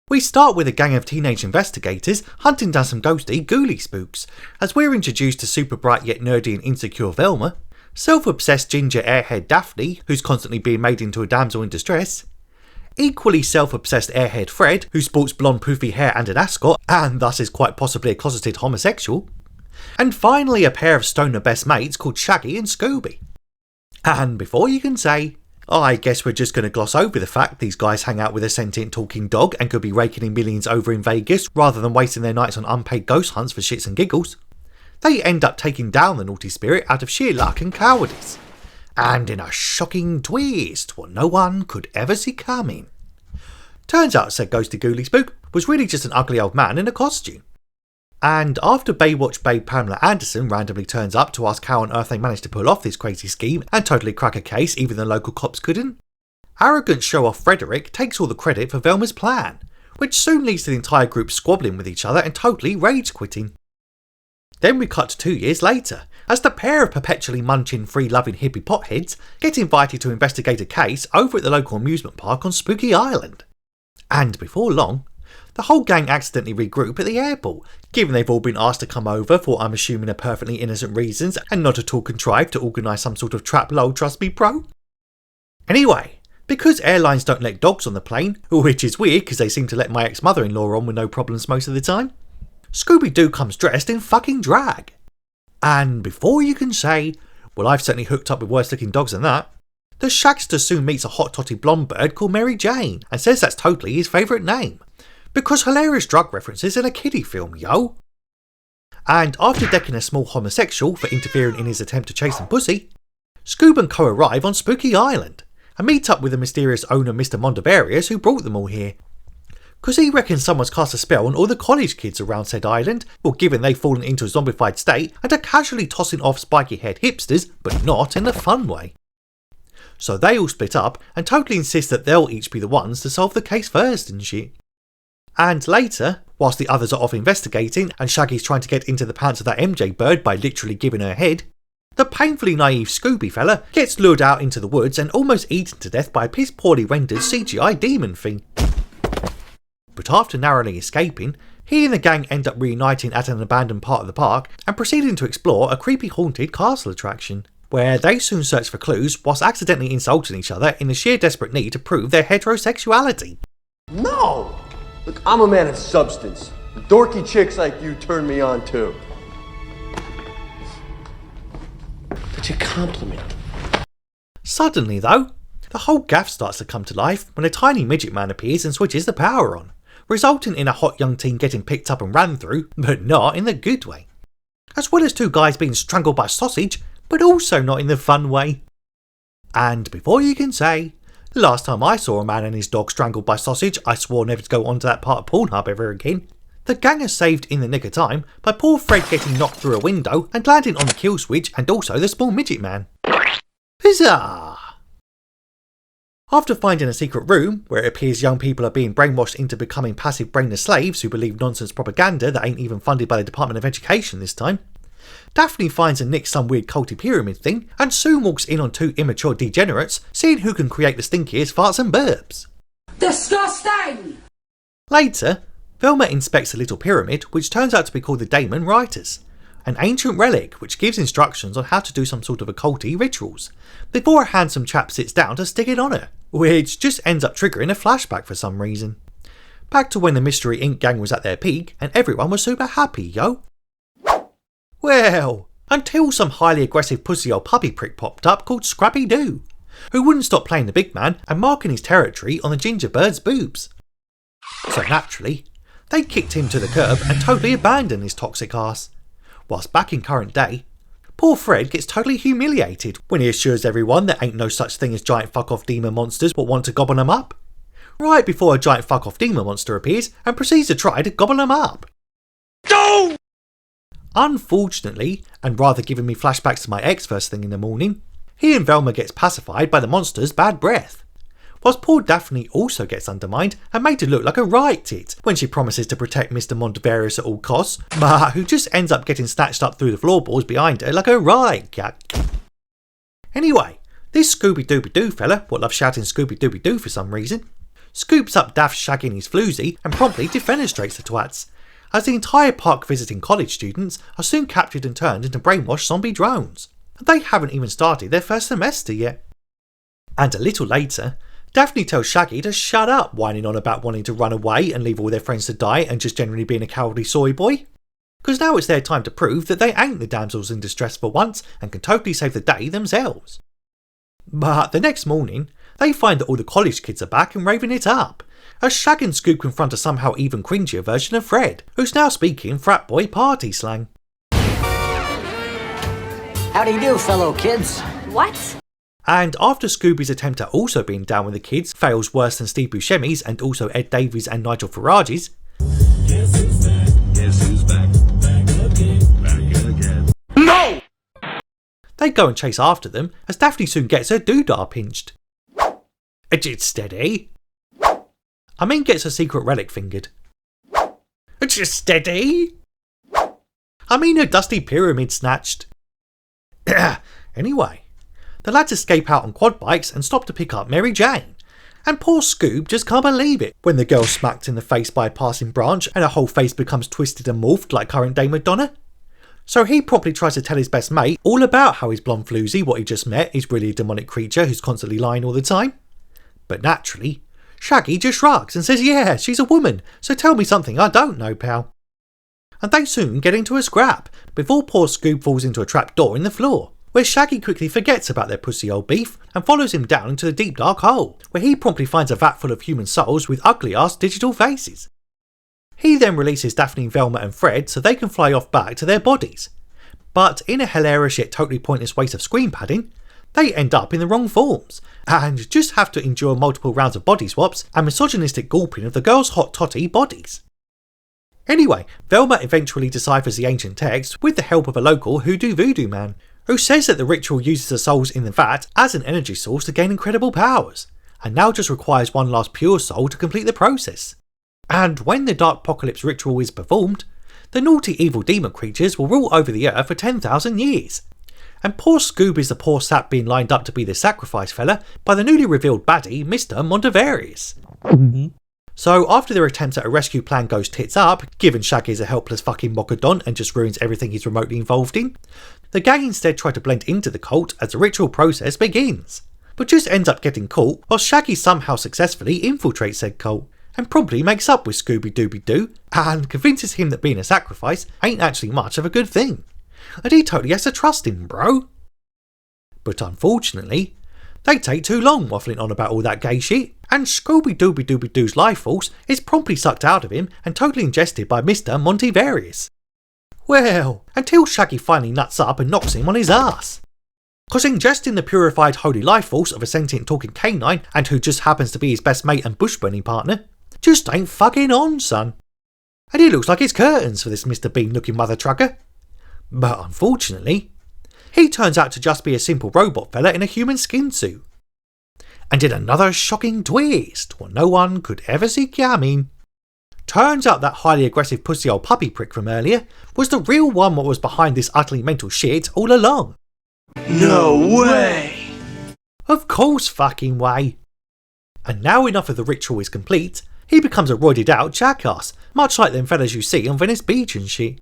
We start with a gang of teenage investigators hunting down some ghosty, ghouly spooks, as we're introduced to super bright yet nerdy and insecure Velma, self-obsessed ginger airhead Daphne, who's constantly being made into a damsel in distress, equally self-obsessed airhead Fred, who sports blonde poofy hair and an ascot, and thus is quite possibly a closeted homosexual, and finally a pair of stoner best mates called Shaggy and Scooby. And before you can say, I guess we're just going to gloss over the fact these guys hang out with a sentient talking dog and could be raking in millions over in Vegas rather than wasting their nights on unpaid ghost hunts for shits and giggles, they end up taking down the naughty spirit out of sheer luck and cowardice. And in a shocking twist, what no one could ever see coming. Turns out said ghosty ghouly spook was really just an ugly old man in a costume. And after Baywatch babe Pamela Anderson randomly turns up to ask how on earth they managed to pull off this crazy scheme and totally crack a case even the local cops couldn't, arrogant show-off Frederick takes all the credit for Velma's plan, which soon leads to the entire group squabbling with each other and totally rage-quitting. Then we cut to 2 years later, as the pair of perpetually munching, free-loving hippie potheads get invited to investigate a case over at the local amusement park on Spooky Island. And before long, the whole gang accidentally regroup at the airport, given they've all been asked to come over for I'm assuming are perfectly innocent reasons and not at all contrived to organise some sort of trap lol trust me bro. Anyway, because airlines don't let dogs on the plane, which is weird because they seem to let my ex-mother-in-law on with no problems most of the time, Scooby-Doo comes dressed in fucking drag. And before you can say, well I've certainly hooked up with worse looking dogs than that, the Shagster soon meets a hot totty blonde bird called Mary Jane and says that's totally his favourite name. Because hilarious drug references in a kiddie film, yo! And after decking a small homosexual for interfering in his attempt to chase some pussy, Scoob and co arrive on Spooky Island and meet up with the mysterious owner Mr. Mondavarius who brought them all here. Cause he reckons someone's cast a spell on all the college kids around said island, well given they've fallen into a zombified state and are casually tossing off spiky haired hipsters, but not in the fun way. So they all split up and totally insist that they'll each be the ones to solve the case first and shit. And later, whilst the others are off investigating and Shaggy's trying to get into the pants of that MJ bird by literally giving her head, the painfully naive Scooby fella gets lured out into the woods and almost eaten to death by a piss poorly rendered CGI demon thing. But after narrowly escaping, he and the gang end up reuniting at an abandoned part of the park and proceeding to explore a creepy haunted castle attraction, where they soon search for clues whilst accidentally insulting each other in the sheer desperate need to prove their heterosexuality. No! Look, I'm a man of substance. Dorky chicks like you turn me on too. But you compliment. Suddenly though, the whole gaff starts to come to life when a tiny midget man appears and switches the power on, resulting in a hot young teen getting picked up and ran through, but not in the good way. As well as two guys being strangled by sausage, but also not in the fun way. And before you can say, the last time I saw a man and his dog strangled by sausage, I swore never to go onto that part of Pornhub ever again. The gang is saved in the nick of time by poor Fred getting knocked through a window and landing on the kill switch and also the small midget man. Huzzah! After finding a secret room, where it appears young people are being brainwashed into becoming passive brainless slaves who believe nonsense propaganda that ain't even funded by the Department of Education this time, Daphne finds and nicks some weird culty pyramid thing and soon walks in on two immature degenerates seeing who can create the stinkiest farts and burps. Disgusting! Later, Velma inspects a little pyramid which turns out to be called the Daemon Writers, an ancient relic which gives instructions on how to do some sort of occulty rituals, before a handsome chap sits down to stick it on her, which just ends up triggering a flashback for some reason. Back to when the Mystery Inc. gang was at their peak and everyone was super happy, yo. Well, until some highly aggressive pussy old puppy prick popped up called Scrappy-Doo, who wouldn't stop playing the big man and marking his territory on the ginger bird's boobs. So naturally, they kicked him to the curb and totally abandoned his toxic ass. Whilst back in current day, poor Fred gets totally humiliated when he assures everyone there ain't no such thing as giant fuck-off demon monsters but want to gobble them up, right before a giant fuck-off demon monster appears and proceeds to try to gobble them up. No! Unfortunately, and rather giving me flashbacks to my ex first thing in the morning, he and Velma gets pacified by the monster's bad breath, whilst poor Daphne also gets undermined and made to look like a right tit when she promises to protect Mr. Mondavarius at all costs, but who just ends up getting snatched up through the floorboards behind her like a right cat. Anyway, this Scooby-Dooby-Doo fella, what loves shouting Scooby-Dooby-Doo for some reason, scoops up Daft shagging his floozy and promptly defenestrates the twats, as the entire park visiting college students are soon captured and turned into brainwashed zombie drones. They haven't even started their first semester yet. And a little later, Daphne tells Shaggy to shut up whining on about wanting to run away and leave all their friends to die and just generally being a cowardly soy boy. Because now it's their time to prove that they ain't the damsels in distress for once and can totally save the day themselves. But the next morning, they find that all the college kids are back and raving it up, as Shag and Scoop confront a somehow even cringier version of Fred, who's now speaking frat boy party slang. How do you do, fellow kids? What? And after Scooby's attempt at also being down with the kids fails worse than Steve Buscemi's and also Ed Davies and Nigel Farage's, Guess who's back? Guess who's back? Back again. Back again. No! they go and chase after them as Daphne soon gets her doodah pinched. It's steady. I mean gets her secret relic fingered. It's steady. I mean her dusty pyramid snatched. Anyway, the lads escape out on quad bikes and stop to pick up Mary Jane. And poor Scoob just can't believe it when the girl's smacked in the face by a passing branch and her whole face becomes twisted and morphed like current day Madonna. So he promptly tries to tell his best mate all about how his blonde floozy, what he just met, is really a demonic creature who's constantly lying all the time. But naturally, Shaggy just shrugs and says, yeah, she's a woman, so tell me something I don't know, pal. And they soon get into a scrap, before poor Scoob falls into a trap door in the floor, where Shaggy quickly forgets about their pussy old beef and follows him down into the deep dark hole, where he promptly finds a vat full of human souls with ugly ass digital faces. He then releases Daphne, Velma and Fred so they can fly off back to their bodies. But in a hilarious yet totally pointless waste of screen padding, they end up in the wrong forms, and just have to endure multiple rounds of body swaps and misogynistic gulping of the girls' hot totty bodies. Anyway, Velma eventually deciphers the ancient text with the help of a local hoodoo voodoo man, who says that the ritual uses the souls in the vat as an energy source to gain incredible powers, and now just requires one last pure soul to complete the process. And when the Dark Apocalypse ritual is performed, the naughty evil demon creatures will rule over the earth for 10,000 years. And poor Scoob is the poor sap being lined up to be the sacrifice fella by the newly revealed baddie, Mr. Montevarius. So after their attempt at a rescue plan goes tits up, given Shaggy is a helpless fucking mockadon and just ruins everything he's remotely involved in, the gang instead try to blend into the cult as the ritual process begins, but just ends up getting caught while Shaggy somehow successfully infiltrates said cult, and promptly makes up with Scooby-Dooby-Doo and convinces him that being a sacrifice ain't actually much of a good thing, and he totally has to trust him, bro. But unfortunately, they take too long waffling on about all that gay shit, and Scooby-Dooby-Dooby-Doo's life force is promptly sucked out of him and totally ingested by Mr. Montevarius. Well, until Shaggy finally nuts up and knocks him on his ass. Cause ingesting the purified holy life force of a sentient talking canine, and who just happens to be his best mate and bush bunny partner, just ain't fucking on, son. And he looks like it's curtains for this Mr. Bean looking mother trucker. But unfortunately, he turns out to just be a simple robot fella in a human skin suit. And in another shocking twist, what no one could ever see coming, turns out that highly aggressive pussy old puppy prick from earlier was the real one what was behind this utterly mental shit all along. No way! Of course fucking way. And now enough of the ritual is complete, he becomes a roided out jackass, much like them fellas you see on Venice Beach and shit.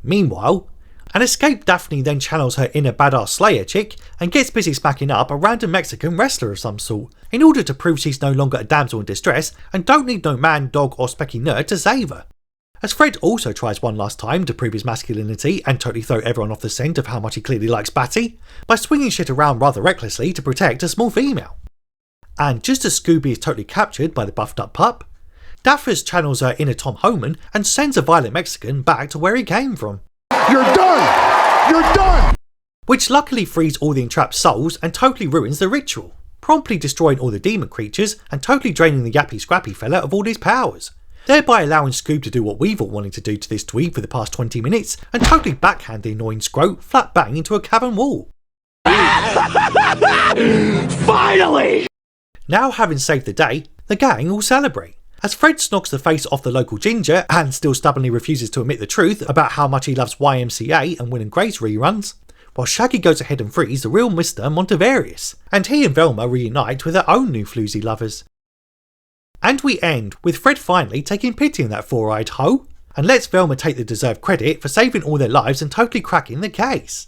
Meanwhile, an escaped Daphne then channels her inner badass slayer chick and gets busy smacking up a random Mexican wrestler of some sort, in order to prove she's no longer a damsel in distress and don't need no man, dog or specky nerd to save her. As Fred also tries one last time to prove his masculinity and totally throw everyone off the scent of how much he clearly likes Batty, by swinging shit around rather recklessly to protect a small female. And just as Scooby is totally captured by the buffed up pup, Daphne channels her inner Tom Homan and sends a violent Mexican back to where he came from. You're done! You're done! Which luckily frees all the entrapped souls and totally ruins the ritual, promptly destroying all the demon creatures and totally draining the yappy scrappy fella of all his powers, thereby allowing Scoob to do what we've all wanted to do to this dweeb for the past 20 minutes and totally backhand the annoying scrote flat bang into a cavern wall. Finally! Now having saved the day, the gang all celebrate, as Fred knocks the face off the local ginger and still stubbornly refuses to admit the truth about how much he loves YMCA and Will and Grace reruns, while Shaggy goes ahead and frees the real Mr. Montevarius, and he and Velma reunite with their own new floozy lovers. And we end with Fred finally taking pity on that four-eyed hoe, and lets Velma take the deserved credit for saving all their lives and totally cracking the case.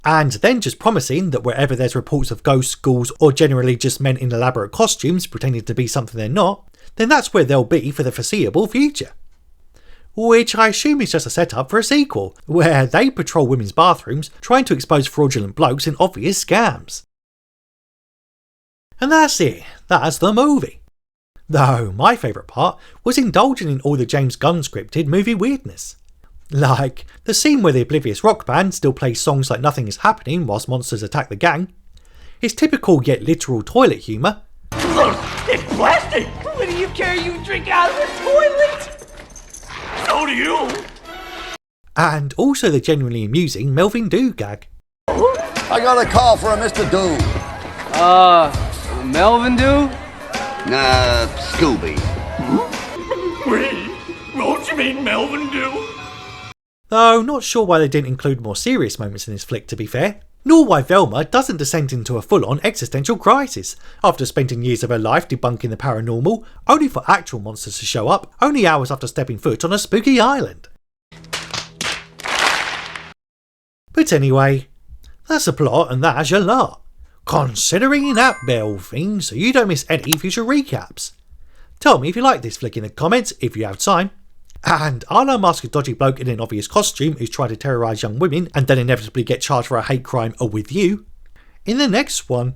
And then just promising that wherever there's reports of ghosts, ghouls, or generally just men in elaborate costumes pretending to be something they're not, then that's where they'll be for the foreseeable future. Which I assume is just a setup for a sequel, where they patrol women's bathrooms trying to expose fraudulent blokes in obvious scams. And that's it, that's the movie. Though my favourite part was indulging in all the James Gunn-scripted movie weirdness. Like the scene where the oblivious rock band still plays songs like nothing is happening whilst monsters attack the gang, his typical yet literal toilet humour, Look, it's plastic! What do you care? You drink out of the toilet? So do you! and also the genuinely amusing Melvin Doo gag. I got a call for a Mr. Doo. Melvin Doo? Nah, Scooby. What you mean, Melvin Doo? Though not sure why they didn't include more serious moments in this flick, to be fair, nor why Velma doesn't descend into a full-on existential crisis after spending years of her life debunking the paranormal, only for actual monsters to show up only hours after stepping foot on a spooky island. But anyway, that's the plot and that's your lot. Considering that bell thing so you don't miss any future recaps. Tell me if you like this flick in the comments if you have time. And I'll unmask a dodgy bloke in an obvious costume who's tried to terrorise young women and then inevitably get charged for a hate crime or with you in the next one.